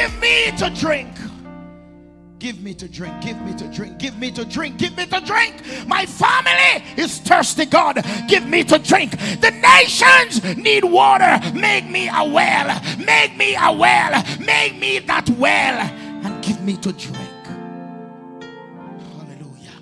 give me to drink. Give me to drink, give me to drink, give me to drink, give me to drink. My family is thirsty, God. Give me to drink. The nations need water. Make me a well. Make me a well. Make me that well. And give me to drink. Hallelujah.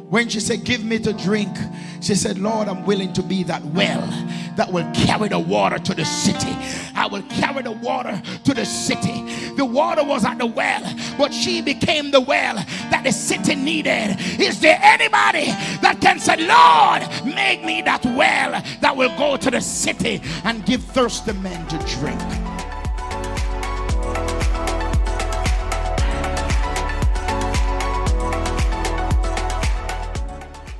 When she said, give me to drink, she said, Lord, I'm willing to be that well that will carry the water to the city. I will carry the water to the city. The water was at the well, but she became the well that the city needed. Is there anybody that can say, Lord, make me that well that will go to the city and give thirsty men to drink?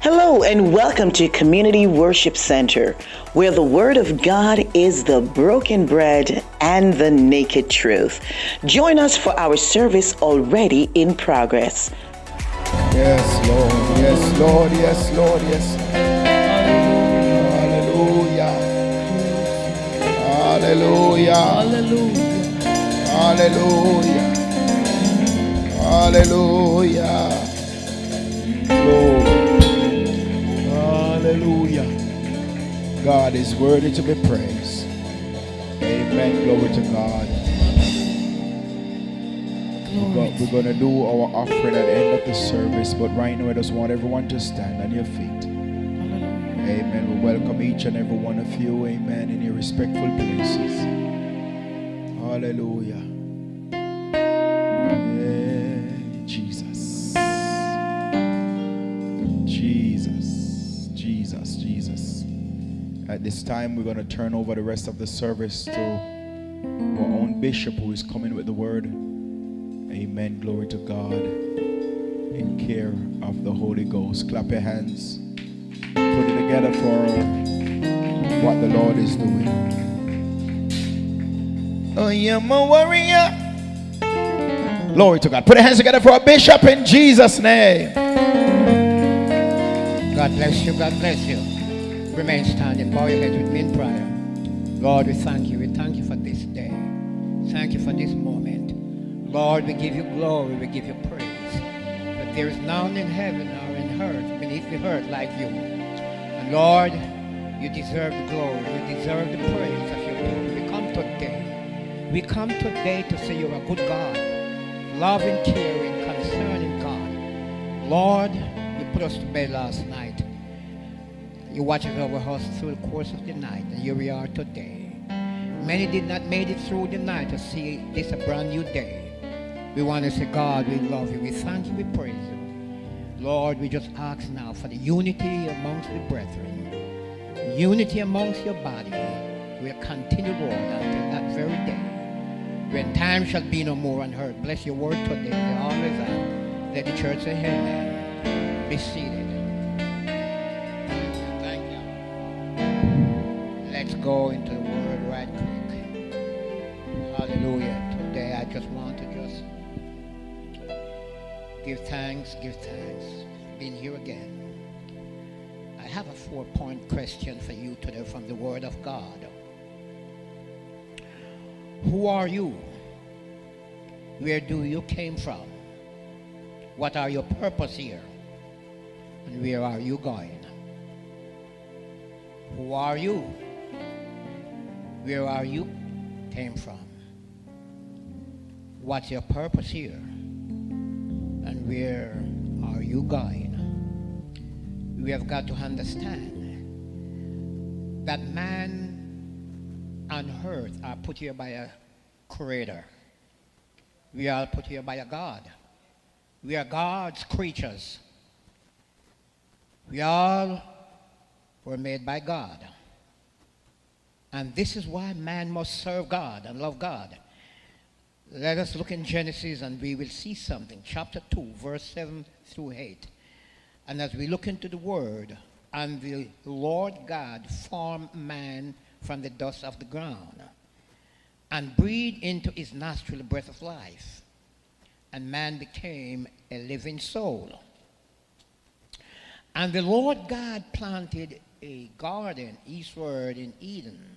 Hello and welcome to Community Worship Center, where the Word of God is the broken bread and the naked truth. Join us for our service already in progress. Yes, Lord. Yes, Lord. Yes, Lord. Yes. Hallelujah. Hallelujah. Hallelujah. Hallelujah. Lord. Hallelujah. God is worthy to be praised. Amen. Glory to God. We're going to do our offering at the end of the service, but right now I just want everyone to stand on your feet. Amen. We welcome each and every one of you, amen, in your respectful places. Hallelujah. Yeah, Jesus. Jesus. At this time, we're going to turn over the rest of the service to our own bishop who is coming with the word. Amen. Glory to God. In care of the Holy Ghost. Clap your hands. Put it together for what the Lord is doing. I am a warrior. Glory to God. Put your hands together for a bishop in Jesus' name. God bless you. God bless you. Remain standing. Bow your head with me in prayer. Lord, we thank you. We thank you for this day. Thank you for this moment. Lord, we give you glory. We give you praise. But there is none in heaven or in earth, beneath the earth, like you. And Lord, you deserve the glory. You deserve the praise of your people. We come today. We come today to say you're a good God. Loving, caring, concerning God. Lord, you put us to bed last night. You watched over us through the course of the night, and here we are today. Many did not make it through the night to see this a brand new day. We want to say, God, we love you. We thank you. We praise you. Lord, we just ask now for the unity amongst the brethren. Unity amongst your body will continue, Lord, until that very day. When time shall be no more on earth. Bless your word today. They always are. Let the church say amen. Be seated. Thank you. Let's go into the word right quick. Hallelujah. Today I just want to give thanks. Being here again. I have a 4-point question for you today from the Word of God. Who are you? Where do you came from? What are your purpose here? And where are you going? Who are you? Where are you came from? What's your purpose here? And where are you going? We have got to understand that man and earth are put here by a creator. We are put here by a God. We are God's creatures. We all were made by God. And this is why man must serve God and love God. Let us look in Genesis and we will see something. Chapter 2, verse 7 through 8. And as we look into the word, and the Lord God formed man from the dust of the ground and breathed into his nostril the breath of life. And man became a living soul. And the Lord God planted a garden eastward in Eden,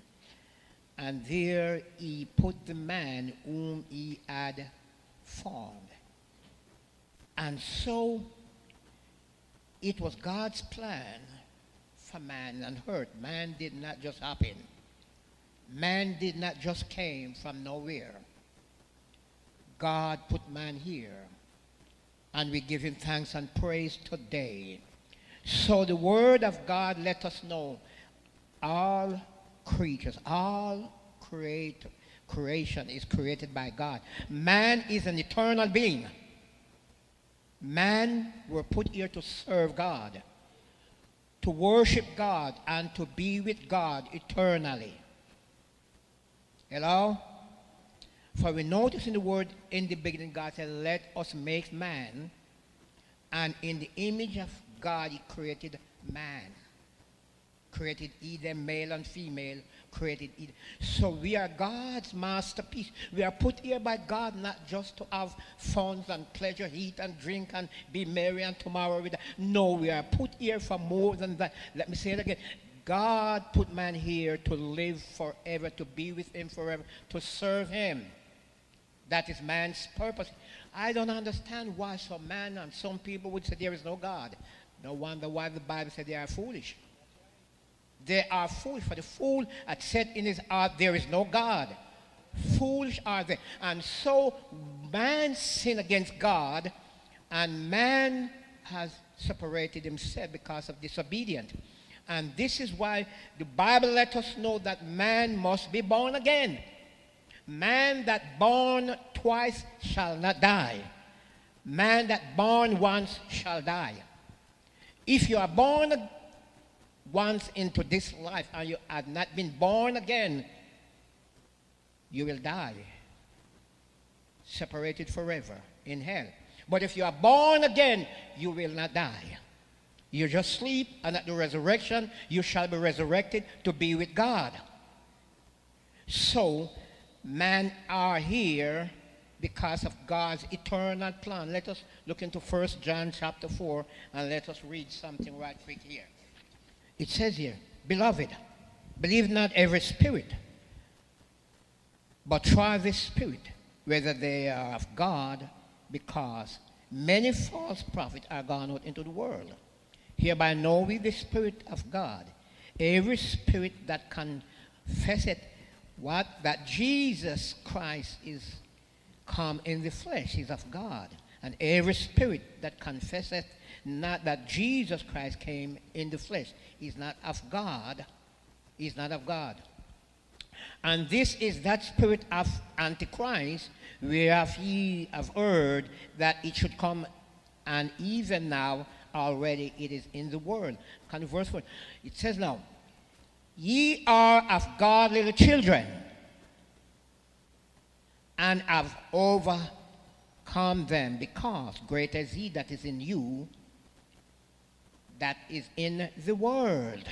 And there he put the man whom he had formed. And so it was God's plan for man and earth. Man did not just happen. Man did not just came from nowhere. God put man here. And we give him thanks and praise today. So the word of God let us know all creatures, all creation is created by God. Man is an eternal being. Man were put here to serve God, to worship God, and to be with God eternally. Hello? For we notice in the word, in the beginning, God said, let us make man. And in the image of God, he created man. Created Eden, male and female, created Eden. So we are God's masterpiece. We are put here by God not just to have fun and pleasure, eat and drink and be merry and tomorrow with that. No, we are put here for more than that. Let me say it again. God put man here to live forever, to be with him forever, to serve him. That is man's purpose. I don't understand why some man and some people would say there is no God. No wonder why the Bible said they are foolish. They are foolish, for the fool had said in his heart, there is no God. Foolish are they. And so man sinned against God, and man has separated himself because of disobedience. And this is why the Bible let us know that man must be born again. Man that born twice shall not die. Man that born once shall die. If you are born once into this life and you have not been born again, you will die, separated forever in hell. But if you are born again, you will not die. You just sleep, and at the resurrection, you shall be resurrected to be with God. So, man are here because of God's eternal plan. Let us look into 1 John chapter 4, and let us read something right quick here. It says here, beloved, believe not every spirit, but try the spirit, whether they are of God, because many false prophets are gone out into the world. Hereby know we the Spirit of God. Every spirit that confesseth what? That Jesus Christ is come in the flesh is of God. And every spirit that confesseth not that Jesus Christ came in the flesh is not of God, is not of God. And this is that spirit of Antichrist, whereof ye have heard that it should come, and even now already it is in the world. Kind of verse 4. It says now, ye are of God little children, and have overcome them, because greater is he that is in you that is in the world.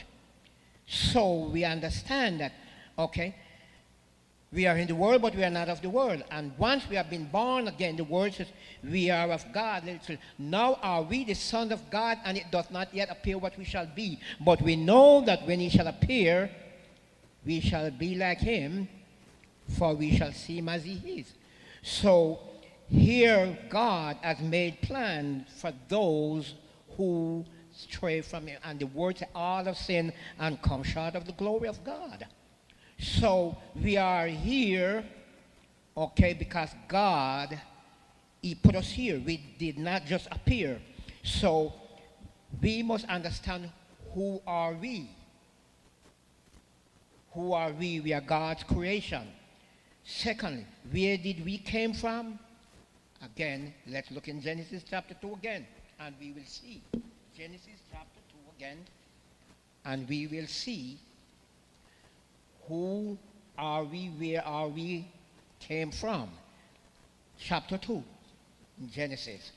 So we understand that, okay, we are in the world, but we are not of the world. And once we have been born again, the word says, we are of God. Now are we the sons of God, and it doth not yet appear what we shall be. But we know that when he shall appear, we shall be like him, for we shall see him as he is. So here God has made plans for those who stray from him. And the word says, all have sinned and come short of the glory of God. So we are here, okay, because God, he put us here. We did not just appear. So we must understand, who are we? Who are we? We are God's creation. Secondly, where did we came from? Again, let's look in Genesis chapter 2 again, and we will see. Genesis chapter 2 again, and we will see who are we, where are we, came from. Chapter 2 in Genesis.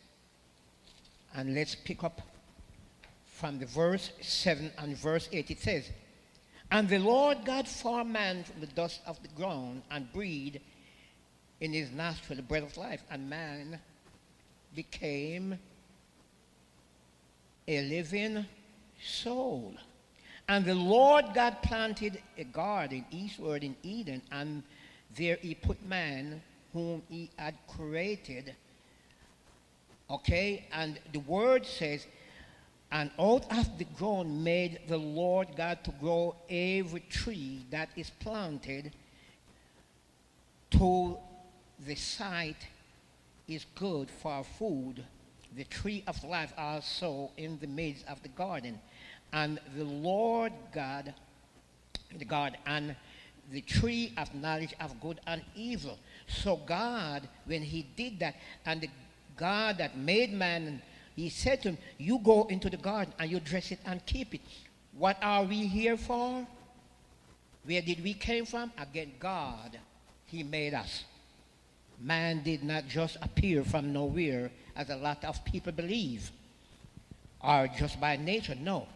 And let's pick up from the verse 7 and verse 8. It says, and the Lord God formed man from the dust of the ground, and breathed in his nostril the breath of life, and man became a living soul. And the Lord God planted a garden eastward in Eden, and there he put man whom he had created. Okay, and the word says, and out of the ground made the Lord God to grow every tree that is planted to the sight is good for food, the tree of life also in the midst of the garden. And the Lord God, and the tree of knowledge of good and evil. So God, when he did that, and the God that made man, he said to him, you go into the garden and you dress it and keep it. What are we here for? Where did we came from? Again, God, he made us. Man did not just appear from nowhere, as a lot of people believe, or just by nature. No.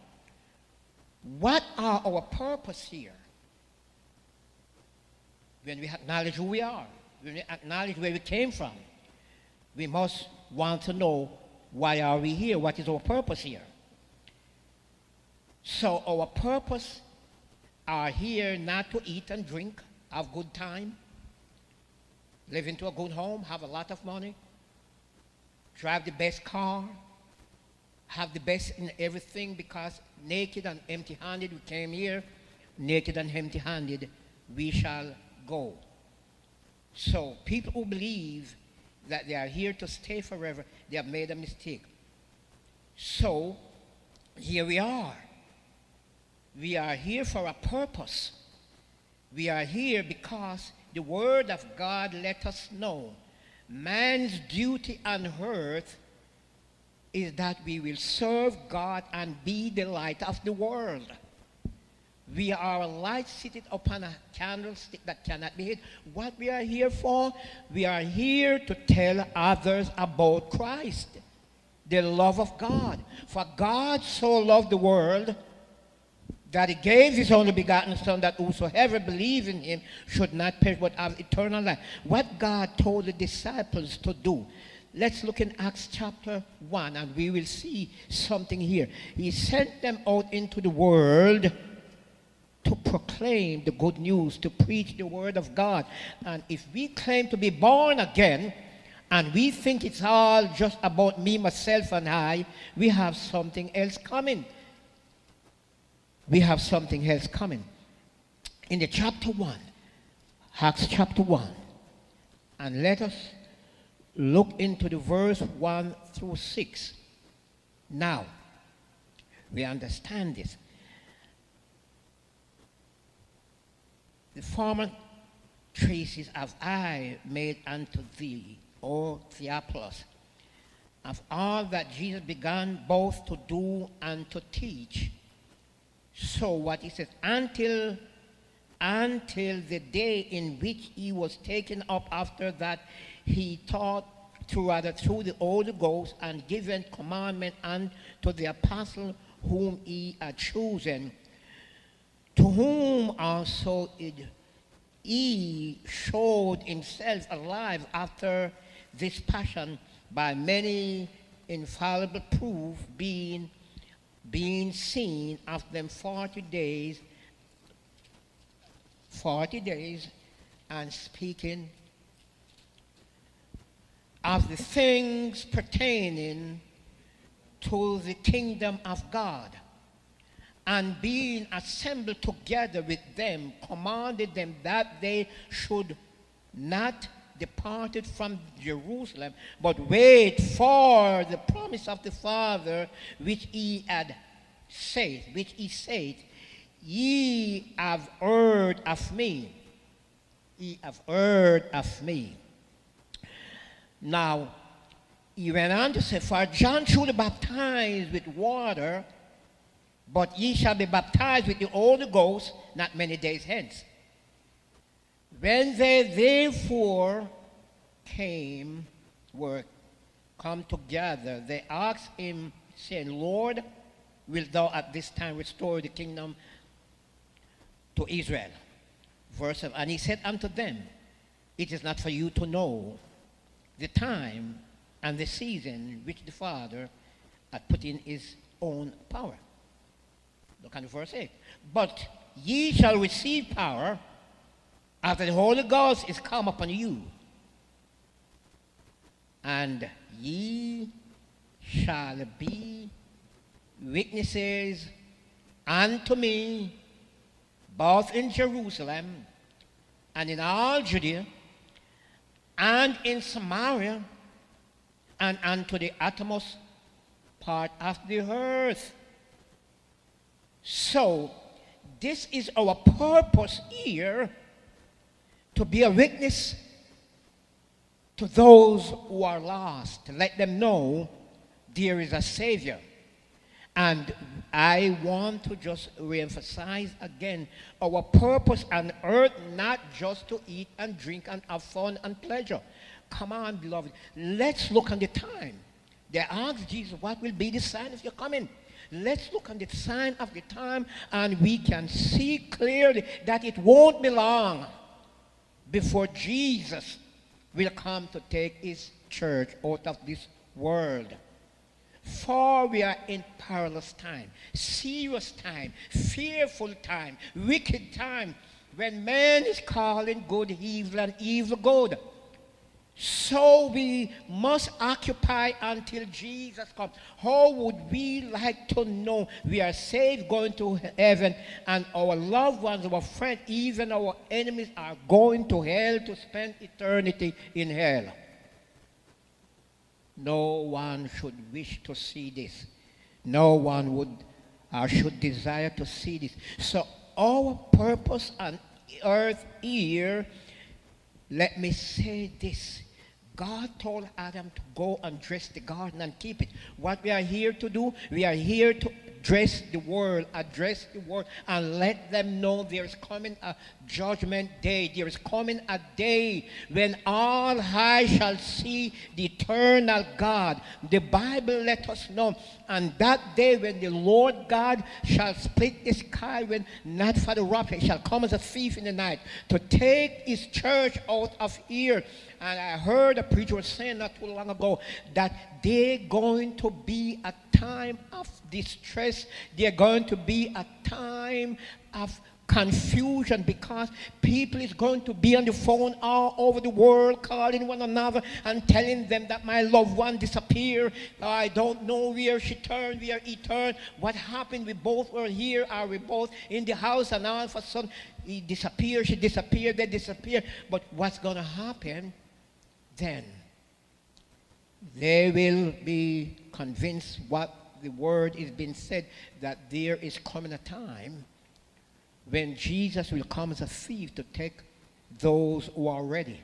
What are our purpose here? When we acknowledge who we are, when we acknowledge where we came from, we must want to know, why are we here? What is our purpose here? So our purpose are here not to eat and drink, have good time, live into a good home, have a lot of money, drive the best car, have the best in everything, because naked and empty-handed we came here, naked and empty-handed we shall go. So people who believe that they are here to stay forever, they have made a mistake. So here we are. We are here for a purpose. We are here because the word of God let us know man's duty on earth is that we will serve God and be the light of the world. We are a light seated upon a candlestick that cannot be hid. What we are here for? We are here to tell others about Christ, the love of God. For God so loved the world that he gave his only begotten Son, that whosoever believes in him should not perish but have eternal life. What God told the disciples to do. Let's look in Acts chapter 1 and we will see something here. He sent them out into the world to proclaim the good news, to preach the word of God. And if we claim to be born again, and we think it's all just about me, myself, and I, we have something else coming. We have something else coming. In the chapter 1, Acts chapter 1, and let us look into the verse 1 through 6. Now, we understand this. The former traces have I made unto thee, O Theophilus, of all that Jesus began both to do and to teach. So what he says, until the day in which he was taken up, after that he taught through the Holy Ghost and given commandment unto the apostle whom he had chosen, to whom also he showed himself alive after this passion by many infallible proof, being seen of them 40 days, and speaking of the things pertaining to the kingdom of God. And being assembled together with them, commanded them that they should not depart from Jerusalem, but wait for the promise of the Father, which he said, ye have heard of me. Ye have heard of me. Now, he went on to say, for John truly baptized with water, but ye shall be baptized with the Holy Ghost not many days hence. When they therefore were come together, they asked him, saying, Lord, wilt thou at this time restore the kingdom to Israel? Verse 7, and he said unto them, it is not for you to know the time and the season which the Father hath put in his own power. Look at verse 8. But ye shall receive power after the Holy Ghost is come upon you. And ye shall be witnesses unto me both in Jerusalem and in all Judea and in Samaria and unto the uttermost part of the earth. So, this is our purpose here, to be a witness to those who are lost, to let them know there is a Savior. And I want to just reemphasize again, our purpose on earth, not just to eat and drink and have fun and pleasure. Come on, beloved, let's look on the time. They asked Jesus, what will be the sign of your coming? Let's look on the sign of the time, and we can see clearly that it won't be long before Jesus will come to take his church out of this world. For we are in perilous time, serious time, fearful time, wicked time, when man is calling good evil and evil good. So we must occupy until Jesus comes. How would we like to know we are saved, going to heaven, and our loved ones, our friends, even our enemies are going to hell to spend eternity in hell? No one should wish to see this. No one would or should desire to see this. So our purpose on earth here, let me say this. God told Adam to go and dress the garden and keep it. What we are here to do, we are here to address the world, and let them know there is coming a judgment day. There is coming a day when all eyes shall see the eternal God. The Bible let us know. And that day when the Lord God shall split the sky, when not for the rapture, he shall come as a thief in the night to take his church out of here. And I heard a preacher was saying not too long ago that they're going to be a time of distress. They're going to be a time of confusion, because people is going to be on the phone all over the world calling one another and telling them that my loved one disappeared. I don't know where she turned, where he turned. What happened? We both were here, or we both in the house, and all of a sudden he disappeared, she disappeared, they disappeared. But what's going to happen then? They will be convinced what the word is being said, that there is coming a time when Jesus will come as a thief to take those who are ready.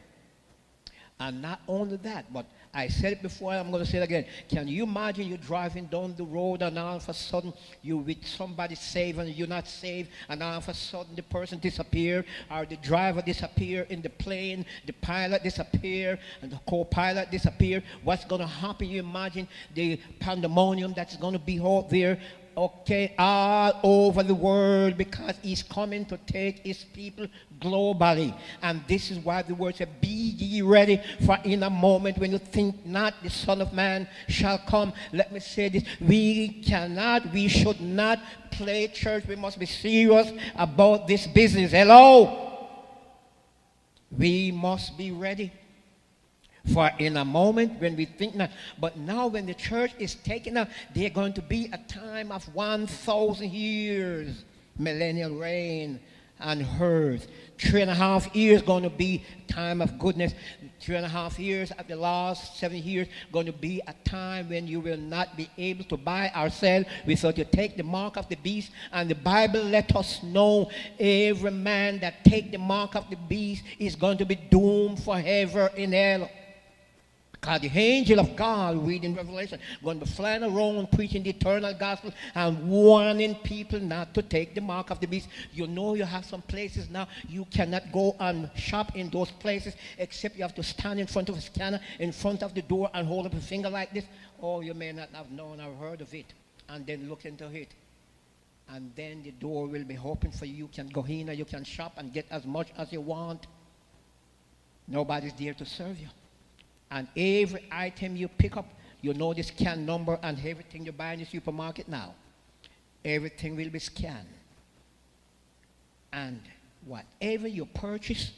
And not only that, but I said it before, I'm going to say it again. Can you imagine you driving down the road and all of a sudden you with somebody saved and you're not saved, and all of a sudden the person disappear, or the driver disappear in the plane, the pilot disappear, and the co-pilot disappear? What's going to happen? You imagine the pandemonium that's going to be out there, okay, all over the world, because he's coming to take his people globally. And this is why the word said, be ye ready, for in a moment when you think not, the Son of Man shall come. Let me say this, we should not play church. We must be serious about this business. Hello? We must be ready. For in a moment when we think not, but now when the church is taken up, there's going to be a time of 1,000 years, millennial reign on earth. 3.5 years going to be time of goodness. 3.5 years of the last 7 years going to be a time when you will not be able to buy or sell without you take the mark of the beast. And the Bible let us know every man that take the mark of the beast is going to be doomed forever in hell. Because the angel of God, read in Revelation, going to be flying around preaching the eternal gospel and warning people not to take the mark of the beast. You know you have some places now you cannot go and shop in those places except you have to stand in front of a scanner in front of the door and hold up a finger like this. Oh, you may not have known or heard of it. And then look into it. And then the door will be open for you. You can go in and you can shop and get as much as you want. Nobody's there to serve you. And every item you pick up, you know the scan number and everything you buy in the supermarket now. everything will be scanned. And whatever you purchase,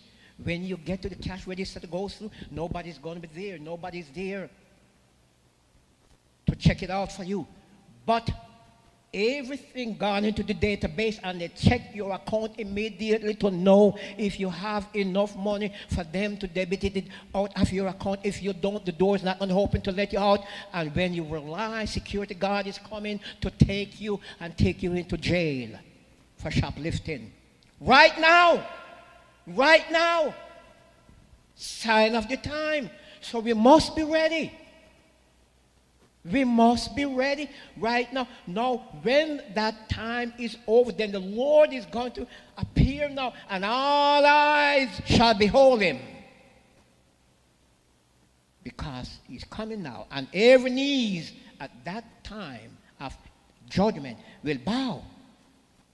when you get to the cash register to go through, nobody's going to be there. Nobody's there to check it out for you. But everything gone into the database, and they check your account immediately to know if you have enough money for them to debit it out of your account. If you don't, the door is not going to open to let you out. And when you realize security guard is coming to take you and take you into jail for shoplifting. Right now, sign of the time. So we must be ready. We must be ready right now. Now, when that time is over, then the Lord is going to appear now, and all eyes shall behold him. Because he's coming now, and every knees at that time of judgment will bow.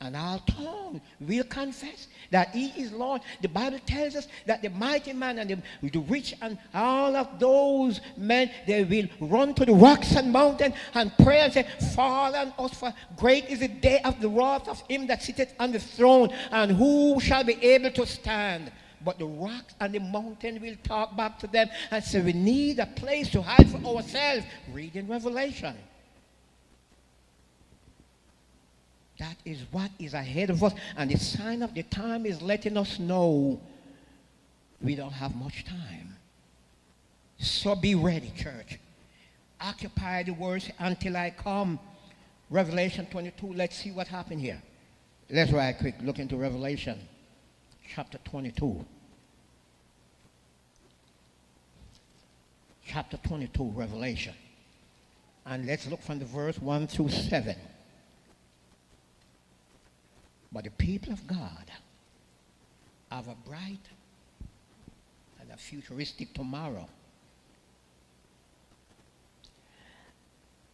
And our tongue will confess that he is Lord. The Bible tells us that the mighty man and the rich and all of those men, they will run to the rocks and mountains and pray and say, fall on us, for great is the day of the wrath of him that sitteth on the throne, and who shall be able to stand? But the rocks and the mountain will talk back to them and say, we need a place to hide for ourselves. Read in Revelation. That is what is ahead of us. And the sign of the time is letting us know we don't have much time. So be ready, church. Occupy the words until I come. Revelation 22. Let's see what happened here. Let's right quick look into Revelation chapter 22. Chapter 22, Revelation. And let's look from the verse 1 through 7. But the people of God have a bright and a futuristic tomorrow.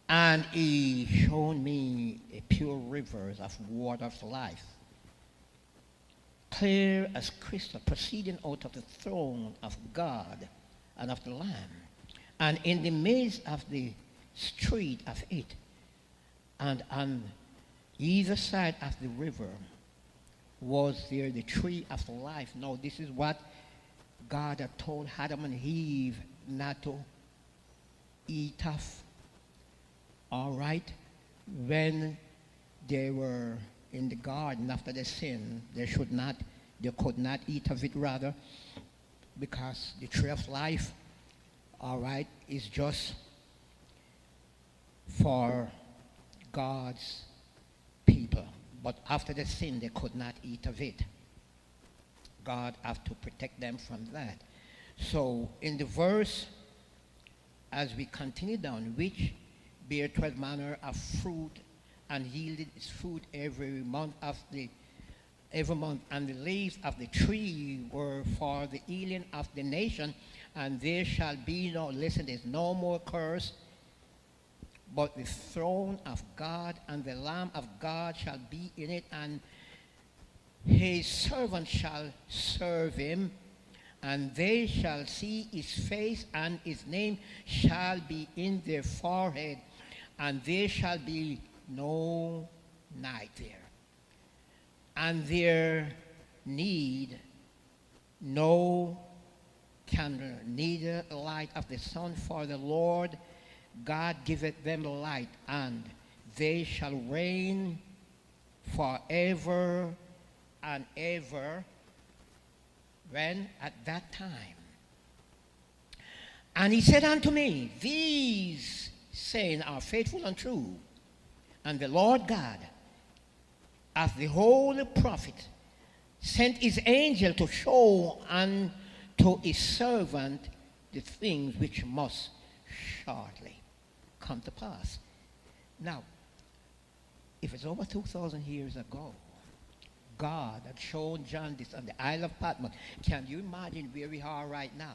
And he showed me a pure rivers of water of life, clear as crystal, proceeding out of the throne of God and of the Lamb. And in the midst of the street of it, and on either side of the river, was there the tree of life. Now, this is what God had told Adam and Eve not to eat of. All right? When they were in the garden after the sin, they could not eat of it, rather, because the tree of life, all right, is just for God's people. But after the sin, they could not eat of it. God had to protect them from that. So in the verse, as we continue down, which bear 12 manner of fruit, and yielded its fruit every month, and the leaves of the tree were for the healing of the nation, and there shall be no, listen, there's no more curse, but the throne of God and the Lamb of God shall be in it, and his servants shall serve him, and they shall see his face, and his name shall be in their forehead, and there shall be no night there, and there need no candle, neither light of the sun, for the Lord God giveth them light, and they shall reign forever and ever. When? At that time. And he said unto me, these saying are faithful and true, and the Lord God, as the holy prophet, sent his angel to show unto his servant the things which must shortly come to pass. Now, if it's over 2,000 years ago, God had shown John this on the Isle of Patmos. Can you imagine where we are right now?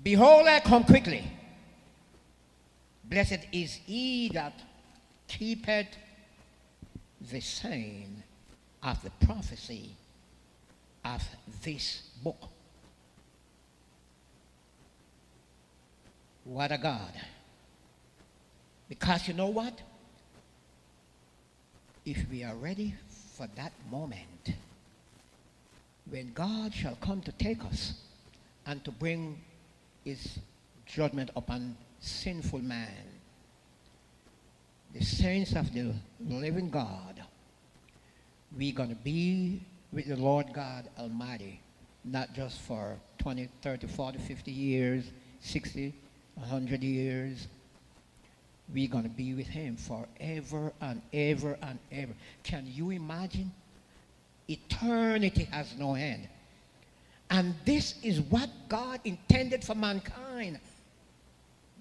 Behold, I come quickly. Blessed is he that keepeth the saying of the prophecy of this book. What a God. Because you know what? if we are ready for that moment when God shall come to take us and to bring his judgment upon sinful man, the saints of the living God, we're going to be with the Lord God Almighty, not just for 20, 30, 40, 50 years, 60, 100 years. We're going to be with him forever and ever and ever. Can you imagine? Eternity has no end. And this is what God intended for mankind.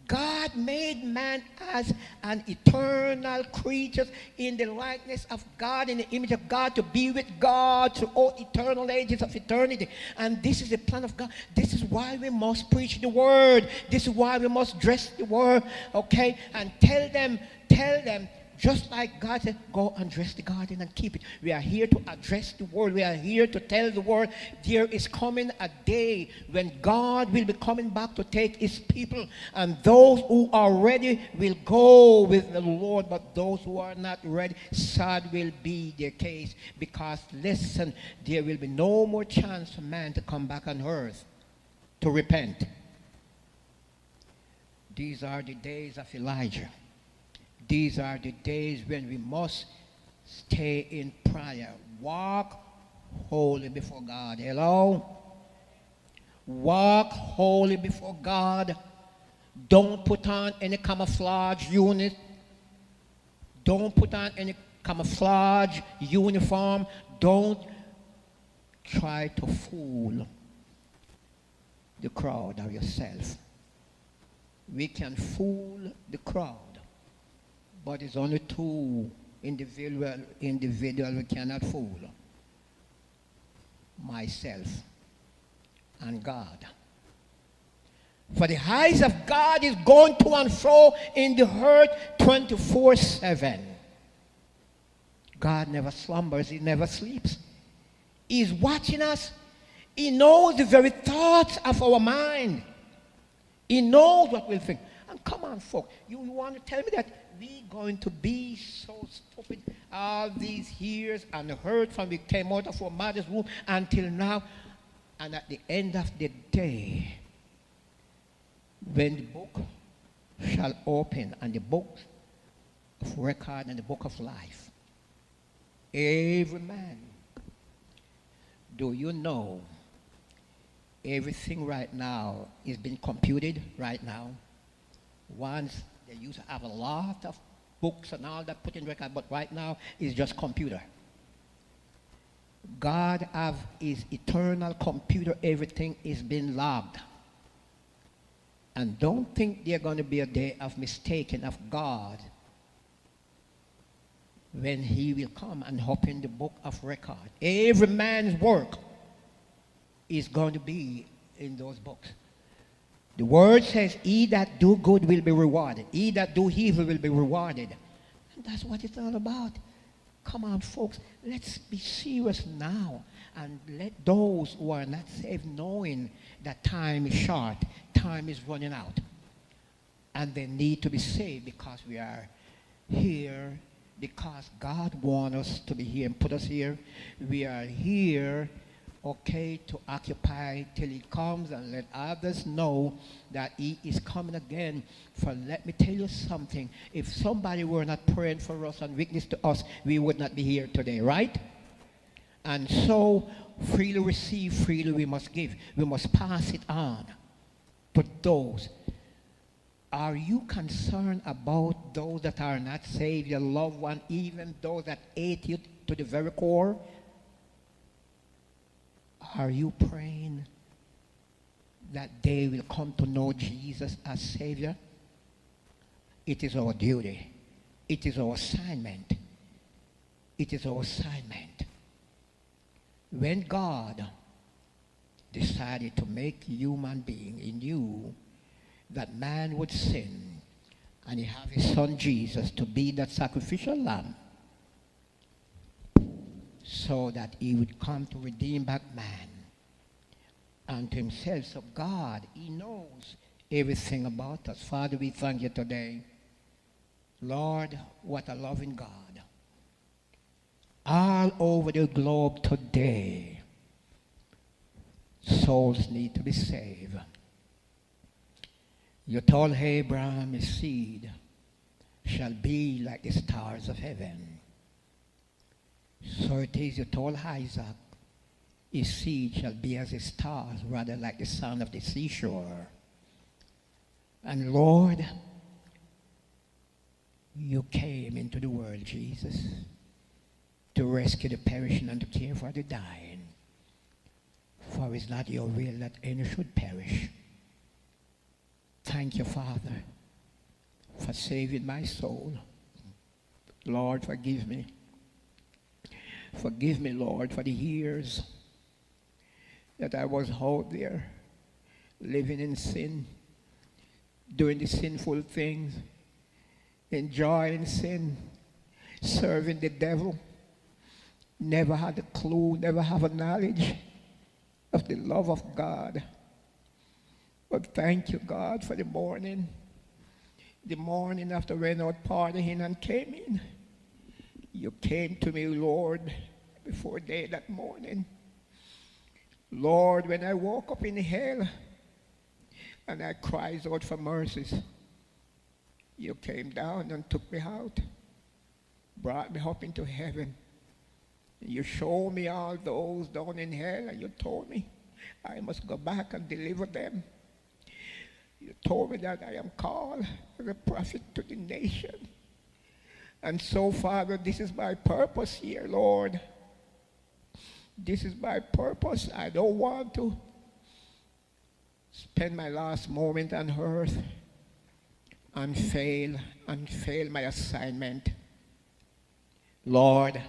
God made man as an eternal creature in the likeness of God, in the image of God, to be with God through all eternal ages of eternity. And this is the plan of God. This is why we must preach the word. This is why we must dress the word, okay? And tell them, just like God said, go and dress the garden and keep it. We are here to address the world. We are here to tell the world there is coming a day when God will be coming back to take his people. And those who are ready will go with the Lord. But those who are not ready, sad will be their case. Because, listen, there will be no more chance for man to come back on earth to repent. These are the days of Elijah. These are the days when we must stay in prayer. Walk holy before God. Hello? Walk holy before God. Don't put on any camouflage unit. Don't put on any camouflage uniform. Don't try to fool the crowd or yourself. We can fool the crowd. But it's only two individual we cannot fool. Myself and God. For the eyes of God is going to and fro in the earth 24/7. God never slumbers. He never sleeps. He's watching us. He knows the very thoughts of our mind. He knows what we'll think. And come on, folks. You want to tell me that we going to be so stupid all these years and heard from we came out of our mother's womb until now? And at the end of the day, when the book shall open and the book of record and the book of life, every man, do you know everything right now is being computed right now? Once they used to have a lot of books and all that put in record, but right now it's just computer. God have his eternal computer. Everything is being logged. And don't think there's going to be a day of mistaking of God when he will come and open the book of record. Every man's work is going to be in those books. The word says, he that do good will be rewarded. He that do evil will be rewarded. And that's what it's all about. Come on, folks. Let's be serious now. And let those who are not saved knowing that time is short. Time is running out. And they need to be saved because we are here. Because God wants us to be here and put us here. We are here, okay, to occupy till he comes and let others know that he is coming again. For let me tell you something. If somebody were not praying for us and witness to us, we would not be here today, right? And so, freely receive, freely we must give. We must pass it on to those. Are you concerned about those that are not saved, your loved one, even those that hate you to the very core? Are you praying that they will come to know Jesus as Savior? It is our duty. It is our assignment. It is our assignment. When God decided to make human being, he knew that man would sin, and he had his son Jesus to be that sacrificial lamb so that he would come to redeem back man unto himself. So God, he knows everything about us. Father, we thank you today. Lord, what a loving God. all over the globe today, souls need to be saved. You told Abraham, his seed shall be like the stars of heaven. So it is, you told Isaac, his seed shall be as the stars, rather like the sand of the seashore. And Lord, you came into the world, Jesus, to rescue the perishing and to care for the dying. For it's not your will that any should perish. Thank you, Father, for saving my soul. Lord, forgive me. Forgive me, Lord, for the years that I was out there living in sin, doing the sinful things, enjoying sin, serving the devil. Never had a clue, never have a knowledge of the love of God. But thank you, God, for the morning after we went out partying and came in. You came to me, Lord, before day that morning. Lord, when I woke up in hell and I cried out for mercies, you came down and took me out, brought me up into heaven. You showed me all those down in hell, and you told me I must go back and deliver them. You told me that I am called as a prophet to the nation. And so, Father, this is my purpose here, Lord. This is my purpose. I don't want to spend my last moment on earth and fail my assignment. Lord,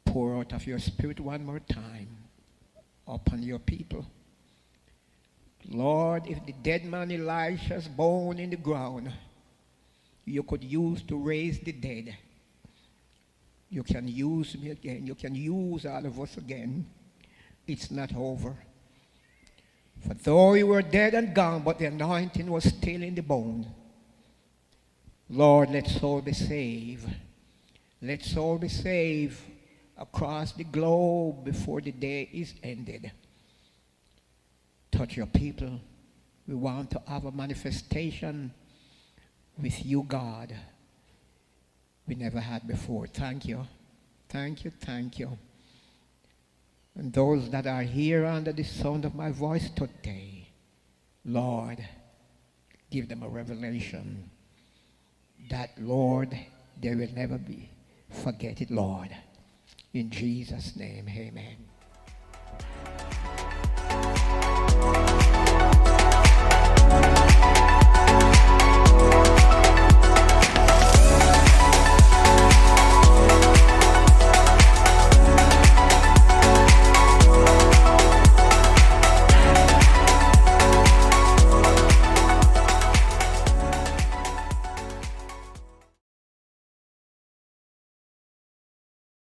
pour out of your Spirit one more time upon your people. Lord, if the dead man Elisha's bone in the ground you could use to raise the dead, you can use me again. You can use all of us again. It's not over. For though you were dead and gone, but the anointing was still in the bone. Lord, let soul be saved. Let soul be saved across the globe before the day is ended. Touch your people. We want to have a manifestation with you, God, we never had before. Thank you. Thank you, thank you. And those that are here under the sound of my voice today, Lord, give them a revelation that, Lord, they will never forget it, Lord. In Jesus' name, amen.